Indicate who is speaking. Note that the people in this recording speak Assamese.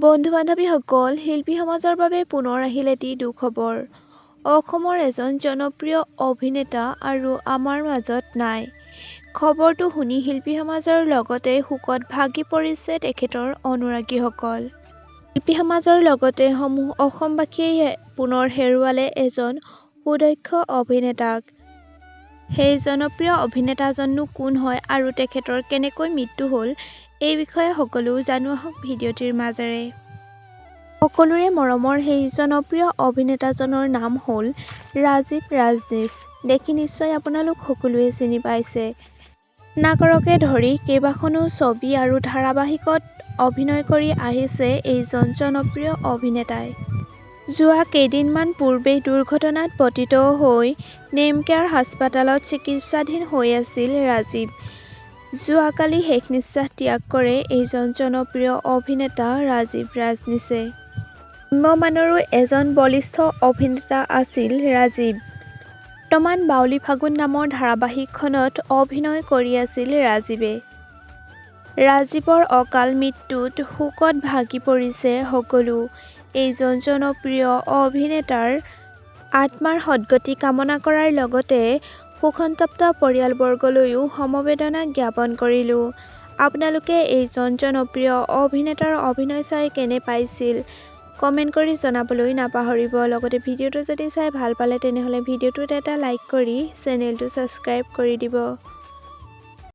Speaker 1: বন্ধু-বান্ধৱীসকল, শিল্পী সমাজৰ বাবে পুনৰ আহিল এটি দুখবৰ। অসমৰ এজন জনপ্ৰিয় অভিনেতা আৰু আমাৰ মাজত নাই। খবৰটো শুনি শিল্পী সমাজৰ লগতে শোকত ভাগি পৰিছে তেখেতৰ অনুৰাগীসকল। শিল্পী সমাজৰ লগতে সমূহ অসমবাসীয়ে পুনৰ হেৰুৱালে এজন সুদক্ষ অভিনেতাক। সেই জনপ্ৰিয় অভিনেতাজননো কোন হয় আৰু তেখেতৰ কেনেকৈ মৃত্যু হ'ল, এই বিষয়ে সকলো জানো আহক ভিডিঅ'টিৰ মাজেৰে। সকলোৰে মৰমৰ সেই জনপ্ৰিয় অভিনেতাজনৰ নাম হ'ল ৰাজীৱ ৰাজনীশ। দেখি নিশ্চয় আপোনালোক সকলোৱে চিনি পাইছে। ৰত্নাকৰকে ধৰি কেইবাখনো ছবি আৰু ধাৰাবাহিকত অভিনয় কৰি আহিছে এইজন জনপ্ৰিয় অভিনেতাই। যোৱা কেইদিনমান পূৰ্বেই দুৰ্ঘটনাত পতিত হৈ নেমকেয়াৰ হাস্পতালত চিকিৎসাধীন হৈ আছিল ৰাজীৱ। যোৱাকালি শেষ নিশ্বাস ত্যাগ কৰে এইজন জনপ্ৰিয় অভিনেতা ৰাজীৱ ৰাজনীশে। নিম্নমানৰো এজন বলিষ্ঠ অভিনেতা আছিল ৰাজীৱ। বৰ্তমান বাউলী ফাগুন নামৰ ধাৰাবাহিকখনত অভিনয় কৰি আছিল ৰাজীৱে। ৰাজীৱৰ অকাল মৃত্যুত শোকত ভাগি পৰিছে সকলো। এইজন জনপ্ৰিয় অভিনেতাৰ আত্মাৰ সদ্গতি কামনা কৰাৰ লগতে শোকসন্তপ্ত পৰিয়ালবৰ্গলৈও সমবেদনা জ্ঞাপন কৰিলো। আপোনালোকে এইজন জনপ্ৰিয় অভিনেতাৰ অভিনয় চাই কেনে পাইছিল কমেণ্ট কৰি জনাবলৈ নাপাহৰিব। লগতে ভিডিঅ'টো যদি চাই ভাল পালে তেনেহ'লে ভিডিঅ'টোত এটা লাইক কৰি চেনেলটো ছাবস্ক্ৰাইব কৰি দিব।